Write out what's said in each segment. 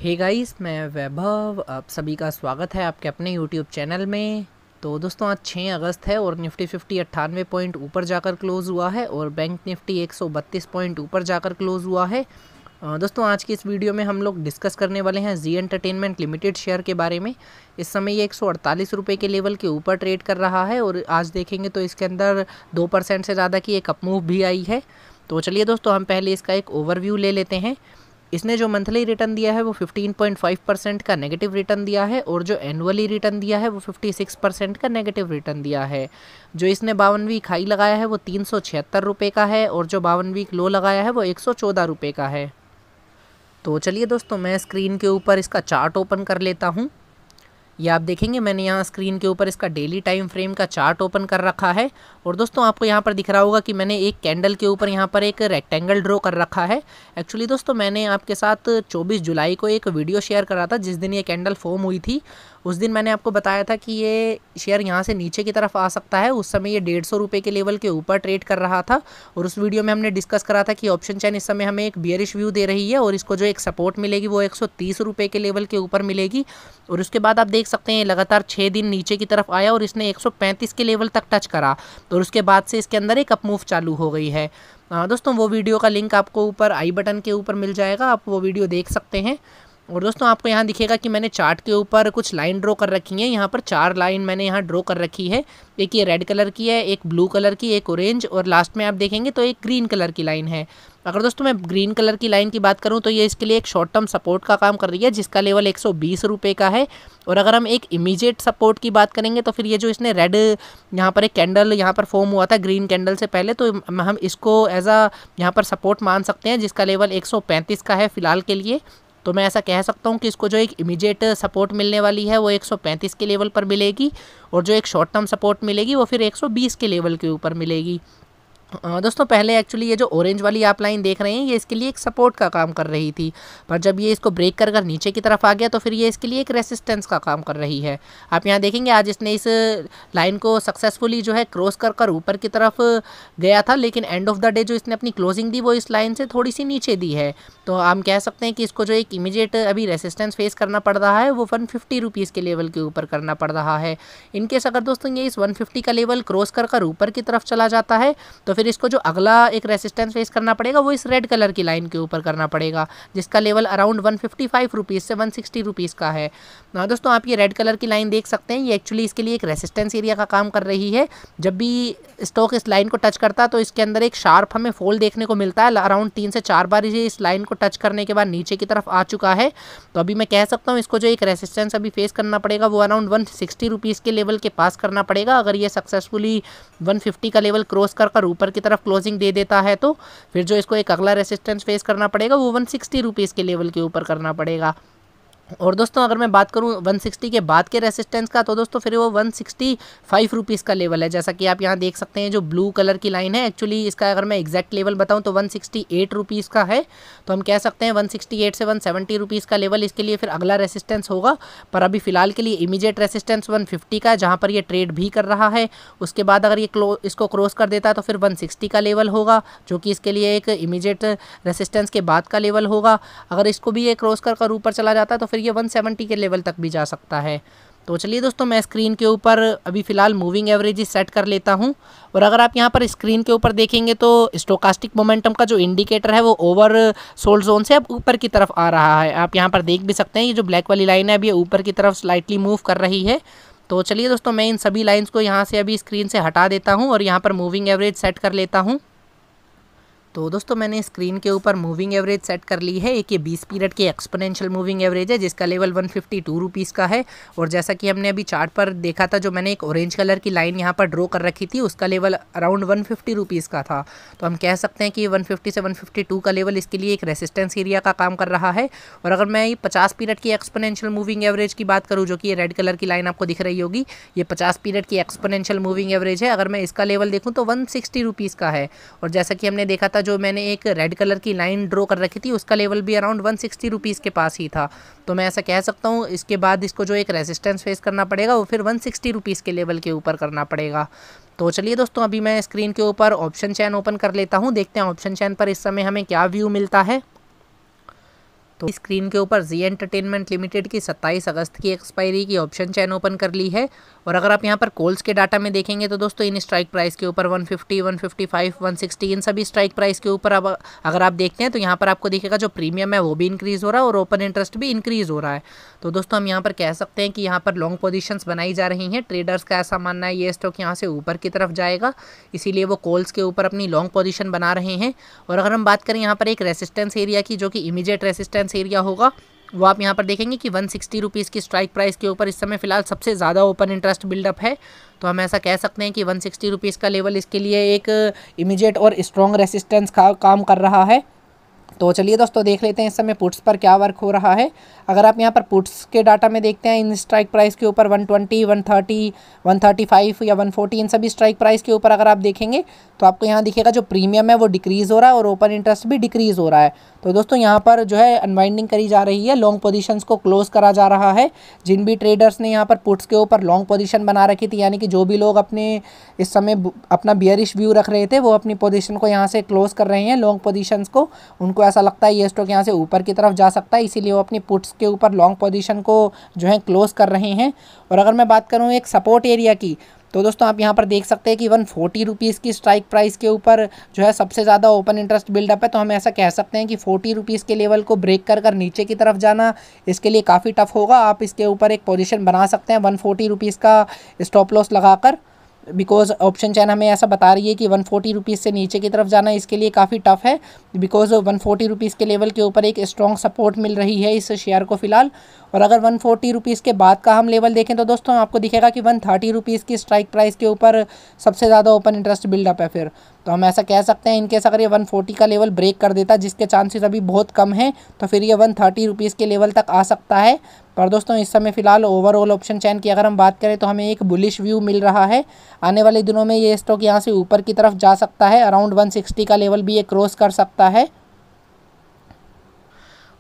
Hey guys, मैं वैभव। आप सभी का स्वागत है आपके अपने यूट्यूब चैनल में। तो दोस्तों, आज 6 अगस्त है और निफ्टी 50 98 पॉइंट ऊपर जाकर क्लोज़ हुआ है और बैंक निफ्टी 132 पॉइंट ऊपर जाकर क्लोज़ हुआ है। दोस्तों, आज की इस वीडियो में हम लोग डिस्कस करने वाले हैं जी एंटरटेनमेंट लिमिटेड शेयर के बारे में। इस समय ये 148 रुपये के लेवल के ऊपर ट्रेड कर रहा है और आज देखेंगे तो इसके अंदर 2% से ज़्यादा की एक अपमूव भी आई है। तो चलिए दोस्तों, हम पहले इसका एक ओवरव्यू ले लेते हैं। इसने जो मंथली रिटर्न दिया है वो 15.5% का नेगेटिव रिटर्न दिया है और जो एनुअली रिटर्न दिया है वो 56% का नेगेटिव रिटर्न दिया है। जो इसने 52 वीक हाई लगाया है वो 376 रुपये का है और जो 52 वीक लो लगाया है वो 114 रुपये का है। तो चलिए दोस्तों, मैं स्क्रीन के ऊपर इसका चार्ट ओपन कर लेता हूँ। ये आप देखेंगे मैंने यहाँ स्क्रीन के ऊपर इसका डेली टाइम फ्रेम का चार्ट ओपन कर रखा है और दोस्तों आपको यहाँ पर दिख रहा होगा कि मैंने एक कैंडल के ऊपर यहाँ पर एक रेक्टेंगल ड्रॉ कर रखा है। एक्चुअली दोस्तों, मैंने आपके साथ 24 जुलाई को एक वीडियो शेयर करा था जिस दिन ये कैंडल फॉर्म हुई थी। उस दिन मैंने आपको बताया था कि ये शेयर यहाँ से नीचे की तरफ आ सकता है। उस समय ये 150 रुपये के लेवल के ऊपर ट्रेड कर रहा था और उस वीडियो में हमने डिस्कस करा था कि ऑप्शन चैन इस समय हमें एक बियरिश व्यू दे रही है और इसको जो एक सपोर्ट मिलेगी वो 130 रुपये के लेवल के ऊपर मिलेगी। और उसके बाद आप देख सकते हैं लगातार 6 दिन नीचे की तरफ आया और इसने 135 के लेवल तक टच करा और उसके बाद से इसके अंदर एक अपमूव चालू हो गई है। दोस्तों, वो वीडियो का लिंक आपको ऊपर आई बटन के ऊपर मिल जाएगा, आप वो वीडियो देख सकते हैं। और दोस्तों, आपको यहाँ दिखेगा कि मैंने चार्ट के ऊपर कुछ लाइन ड्रॉ कर रखी है। यहाँ पर 4 लाइन मैंने यहाँ ड्रॉ कर रखी है। एक ये रेड कलर की है, एक ब्लू कलर की, एक ऑरेंज और लास्ट में आप देखेंगे तो एक ग्रीन कलर की लाइन है। अगर दोस्तों मैं ग्रीन कलर की लाइन की बात करूँ तो ये इसके लिए एक शॉर्ट टर्म सपोर्ट का काम कर रही है जिसका लेवल 120 रुपये का है। और अगर हम एक इमीडिएट सपोर्ट की बात करेंगे तो फिर ये जो इसने रेड यहाँ पर एक कैंडल यहाँ पर फॉर्म हुआ था ग्रीन कैंडल से पहले, तो हम इसको एज अ यहाँ पर सपोर्ट मान सकते हैं जिसका लेवल 135 का है फ़िलहाल के लिए। तो मैं ऐसा कह सकता हूँ कि इसको जो एक इमीडिएट सपोर्ट मिलने वाली है वो 135 के लेवल पर मिलेगी और जो एक शॉर्ट टर्म सपोर्ट मिलेगी वो फिर 120 के लेवल के ऊपर मिलेगी। दोस्तों, पहले एक्चुअली ये जो ऑरेंज वाली आप लाइन देख रहे हैं ये इसके लिए एक सपोर्ट का काम कर रही थी, पर जब ये इसको ब्रेक कर कर नीचे की तरफ आ गया तो फिर ये इसके लिए एक रेसिस्टेंस का काम कर रही है। आप यहाँ देखेंगे आज इसने इस लाइन को सक्सेसफुली जो है क्रॉस कर कर ऊपर की तरफ गया था, लेकिन एंड ऑफ द डे जो इसने अपनी क्लोजिंग दी वो इस लाइन से थोड़ी सी नीचे दी है। तो हम कह सकते हैं कि इसको जो एक इमीडिएट अभी रेसिस्टेंस फेस करना पड़ रहा है वो 150 रुपीज़ के लेवल के ऊपर करना पड़ रहा है। इनकेस अगर दोस्तों ये इस 150 का लेवल क्रॉस कर कर ऊपर की तरफ चला जाता है तो फिर इसको जो अगला एक रेसिस्टेंस फेस करना पड़ेगा वो इस रेड कलर की लाइन के ऊपर करना पड़ेगा जिसका लेवल अराउंड 155 रुपीज़ से 160 रुपीज़ का है। दोस्तों, आप ये रेड कलर की लाइन देख सकते हैं, ये एक्चुअली इसके लिए एक रेसिस्टेंस एरिया का काम कर रही है। जब भी स्टॉक इस लाइन को टच करता है तो इसके अंदर एक शार्प हमें फॉल देखने को मिलता है। अराउंड 3 से 4 बार ये इस लाइन को टच करने के बाद नीचे की तरफ आ चुका है। तो अभी मैं कह सकता हूँ इसको जो एक रेसिस्टेंस अभी फेस करना पड़ेगा वो अराउंड 160 रुपीज़ के लेवल के पास करना पड़ेगा। अगर ये सक्सेसफुली 150 का लेवल क्रॉस कर कर ऊपर की तरफ क्लोजिंग दे देता है तो फिर जो इसको एक अगला रेसिस्टेंस फेस करना पड़ेगा वो 160 रुपीज़ के लेवल के ऊपर करना पड़ेगा। और दोस्तों, अगर मैं बात करूं 160 के बाद के रेसिस्टेंस का तो दोस्तों फिर वो 165 रुपीज़ का लेवल है। जैसा कि आप यहाँ देख सकते हैं जो ब्लू कलर की लाइन है, एक्चुअली इसका अगर मैं एग्जैक्ट लेवल बताऊं तो 168 रुपीज़ का है। तो हम कह सकते हैं 168 से 170 रुपीज़ का लेवल इसके लिए फिर अगला रेसिस्टेंस होगा। पर अभी फ़िलहाल के लिए इमीडिएट रेसिस्टेंस 150 का है जहाँ पर ये ट्रेड भी कर रहा है। उसके बाद अगर ये इसको क्रॉस कर देता है तो फिर 160 का लेवल होगा जो कि इसके लिए एक इमीडिएट रेसिस्टेंस के बाद का लेवल होगा। अगर इसको भी ये क्रॉस कर कर ऊपर चला जाता है तो फिर ये 170 के लेवल तक भी जा सकता है। तो चलिए दोस्तों, मैं स्क्रीन के ऊपर अभी फ़िलहाल मूविंग एवरेज सेट कर लेता हूं। और अगर आप यहां पर स्क्रीन के ऊपर देखेंगे तो स्टोकास्टिक मोमेंटम का जो इंडिकेटर है वो ओवर सोल्ड जोन से अब ऊपर की तरफ आ रहा है। आप यहां पर देख भी सकते हैं ये जो ब्लैक वाली लाइन है अभी ये ऊपर की तरफ स्लाइटली मूव कर रही है। तो चलिए दोस्तों, मैं इन सभी लाइन्स को यहाँ से अभी स्क्रीन से हटा देता हूँ और यहाँ पर मूविंग एवरेज सेट कर लेता हूँ। तो दोस्तों, मैंने स्क्रीन के ऊपर मूविंग एवरेज सेट कर ली है। एक ये 20 पीरियड की एक्सपोनेंशियल मूविंग एवरेज है जिसका लेवल 152 रुपीज़ का है। और जैसा कि हमने अभी चार्ट पर देखा था जो मैंने एक ऑरेंज कलर की लाइन यहाँ पर ड्रॉ कर रखी थी उसका लेवल अराउंड 150 रुपीज़ का था। तो हम कह सकते हैं कि 150 से 152 का लेवल इसके लिए एक रेसिस्टेंस एरिया का काम कर रहा है। और अगर मैं ये 50 पीरियड की एक्सपोनेंशियल मूविंग एवरेज की बात करूँ जो कि ये रेड कलर की लाइन आपको दिख रही होगी, ये 50 पीरियड की एक्सपोनेंशियल मूविंग एवरेज है। अगर मैं इसका लेवल देखूँ तो 160 रुपीज़ का है। और जैसा कि हमने देखा था जो मैंने एक रेड कलर की लाइन ड्रॉ कर रखी थी उसका लेवल भी अराउंड 160 रुपीज़ के पास ही था। तो मैं ऐसा कह सकता हूँ इसके बाद इसको जो एक रेसिस्टेंस फेस करना पड़ेगा वो फिर 160 रुपीज़ के लेवल के ऊपर करना पड़ेगा। तो चलिए दोस्तों, अभी मैं स्क्रीन के ऊपर ऑप्शन चैन ओपन कर लेता हूँ, देखते हैं ऑप्शन चैन पर इस समय हमें क्या व्यू मिलता है। तो स्क्रीन के ऊपर जी एंटरटेनमेंट लिमिटेड की 27 अगस्त की एक्सपायरी की ऑप्शन चैन ओपन कर ली है। और अगर आप यहाँ पर कॉल्स के डाटा में देखेंगे तो दोस्तों इन स्ट्राइक प्राइस के ऊपर 150, 155, 160 इन सभी स्ट्राइक प्राइस के ऊपर अब अगर आप देखते हैं तो यहाँ पर आपको दिखेगा जो प्रीमियम है वो भी इंक्रीज़ हो रहा है और ओपन इंटरेस्ट भी इंक्रीज़ हो रहा है। तो दोस्तों हम यहाँ पर कह सकते हैं कि यहाँ पर लॉन्ग पोजीशंस बनाई जा रही हैं। ट्रेडर्स का ऐसा मानना है ये स्टॉक यहाँ से ऊपर की तरफ जाएगा, इसीलिए वो कॉल्स के ऊपर अपनी लॉन्ग पोजीशन बना रहे हैं। और अगर हम बात करें यहाँ पर एक रेसिस्टेंस एरिया की, जो कि इमीडिएट रेसिस्टेंस एरिया होगा, वो आप यहाँ पर देखेंगे कि 160 रुपीज़ की स्ट्राइक प्राइस के ऊपर इस समय फिलहाल सबसे ज़्यादा ओपन इंटरेस्ट बिल्डअप है। तो हम ऐसा कह सकते हैं कि 160 रुपीज़ का लेवल इसके लिए एक इमीडिएट और स्ट्रॉन्ग रेसिस्टेंस का काम कर रहा है। तो चलिए दोस्तों देख लेते हैं इस समय पुट्स पर क्या वर्क हो रहा है। अगर आप यहाँ पर पुट्स के डाटा में देखते हैं इन स्ट्राइक प्राइस के ऊपर 120, 130, 135 या 140 इन सभी स्ट्राइक प्राइस के ऊपर अगर आप देखेंगे तो आपको यहाँ दिखेगा जो प्रीमियम है वो डिक्रीज़ हो रहा है और ओपन इंटरेस्ट भी डिक्रीज़ हो रहा है। तो दोस्तों यहाँ पर जो है अनवाइंडिंग करी जा रही है, लॉन्ग पोजीशंस को क्लोज करा जा रहा है। जिन भी ट्रेडर्स ने यहाँ पर पुट्स के ऊपर लॉन्ग पोजीशन बना रखी थी, यानी कि जो भी लोग अपने इस समय अपना बियरिश व्यू रख रहे थे, वो अपनी पोजीशन को यहाँ से क्लोज कर रहे हैं लॉन्ग पोजीशंस को। उनको ऐसा लगता है ये स्टॉक यहाँ से ऊपर की तरफ जा सकता है, इसीलिए वो अपनी पुट्स के ऊपर लॉन्ग पोजीशन को जो है क्लोज कर रहे हैं। और अगर मैं बात करूँ एक सपोर्ट एरिया की, तो दोस्तों आप यहाँ पर देख सकते हैं कि 140 रुपीज़ की स्ट्राइक प्राइस के ऊपर जो है सबसे ज़्यादा ओपन इंटरेस्ट बिल्डअप है। तो हम ऐसा कह सकते हैं कि 40 रुपीज़ के लेवल को ब्रेक कर नीचे की तरफ जाना इसके लिए काफ़ी टफ होगा। आप इसके ऊपर एक पोजीशन बना सकते हैं 140 रुपीज़ का स्टॉप लॉस लगाकर, बिकॉज ऑप्शन चैन हमें ऐसा बता रही है कि 140 रुपीज़ से नीचे की तरफ जाना इसके लिए काफ़ी टफ है, बिकॉज 140 रुपीज़ के लेवल के ऊपर एक स्ट्रॉन्ग सपोर्ट मिल रही है इस शेयर को फिलहाल। और अगर 140 रुपीज़ के बाद का हम लेवल देखें तो दोस्तों आपको दिखेगा कि 130 रुपीज़ की स्ट्राइक प्राइस के ऊपर सबसे ज़्यादा ओपन इंटरेस्ट बिल्डअप है फिर। तो हम ऐसा कह सकते हैं इनकेस अगर ये 140 का लेवल ब्रेक कर देता, जिसके चांसेस अभी बहुत कम हैं, तो फिर ये 130 रुपीज़ के लेवल तक आ सकता है। पर दोस्तों इस समय फिलहाल ओवरऑल ऑप्शन चैन की अगर हम बात करें तो हमें एक बुलिश व्यू मिल रहा है। आने वाले दिनों में ये स्टॉक यहाँ से ऊपर की तरफ जा सकता है, अराउंड 160 का लेवल भी ये क्रॉस कर सकता है।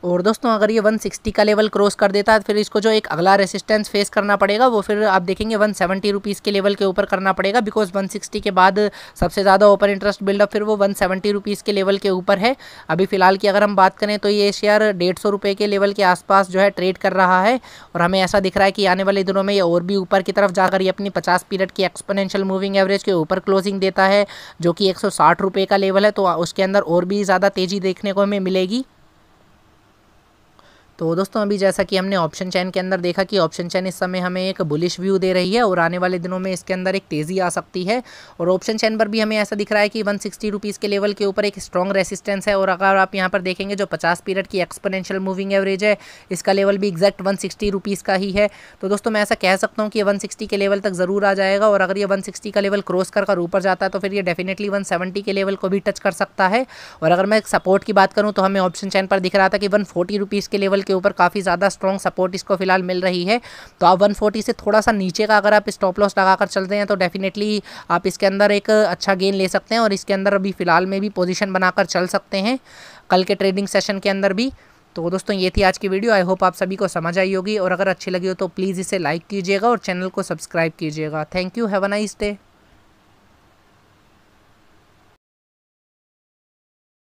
और दोस्तों अगर ये 160 का लेवल क्रॉस कर देता है फिर इसको जो एक अगला रेसिस्टेंस फेस करना पड़ेगा वो फिर आप देखेंगे 170 रुपीज़ के लेवल के ऊपर करना पड़ेगा, बिकॉज 160 के बाद सबसे ज़्यादा ओपन इंटरेस्ट बिल्डअप फिर वो 170 रुपीज़ के लेवल के ऊपर है। अभी फ़िलहाल की अगर हम बात करें तो ये शेयर 150 रुपये के लेवल के आसपास जो है ट्रेड कर रहा है। और हमें ऐसा दिख रहा है कि आने वाले दिनों में ये और भी ऊपर की तरफ जाकर ये अपनी 50 पीरियड की एक्सपोनेंशियल मूविंग एवरेज के ऊपर क्लोजिंग देता है, जो कि 160 रुपये का लेवल है। तो उसके अंदर और भी ज़्यादा तेज़ी देखने को हमें मिलेगी। तो दोस्तों अभी जैसा कि हमने ऑप्शन चैन के अंदर देखा कि ऑप्शन चैन इस समय हमें एक बुलिश व्यू दे रही है और आने वाले दिनों में इसके अंदर एक तेज़ी आ सकती है। और ऑप्शन चैन पर भी हमें ऐसा दिख रहा है कि 160 रुपीज़ के लेवल के ऊपर एक स्ट्रॉन्ग रेसिस्टेंस है। और अगर आप यहाँ पर देखेंगे जो 50 पीरियड की एक्सपोनेंशियल मूविंग एवरेज है, इसका लेवल भी एग्जैक्ट 160 रुपीज़ का ही है। तो दोस्तों मैं ऐसा कह सकता हूँ कि 160 के लेवल तक ज़रूर आ जाएगा। और अगर ये 160 का लेवल क्रॉस कर ऊपर जाता है तो फिर ये डेफिनेटली 170 के लेवल को भी टच कर सकता है। और अगर मैं सपोर्ट की बात करूँ तो हमें ऑप्शन चैन पर दिख रहा था कि 140 रुपीज़ के लेवल के ऊपर काफ़ी ज़्यादा स्ट्रॉन्ग सपोर्ट इसको फिलहाल मिल रही है। तो आप 140 से थोड़ा सा नीचे का अगर आप स्टॉप लॉस लगाकर चलते हैं तो डेफिनेटली आप इसके अंदर एक अच्छा गेन ले सकते हैं और इसके अंदर अभी फ़िलहाल में भी पोजीशन बनाकर चल सकते हैं कल के ट्रेडिंग सेशन के अंदर भी। तो दोस्तों ये थी आज की वीडियो। आई होप आप सभी को समझ आई होगी और अगर अच्छी लगी हो तो प्लीज़ इसे लाइक कीजिएगा और चैनल को सब्सक्राइब कीजिएगा। Thank you, have a nice day.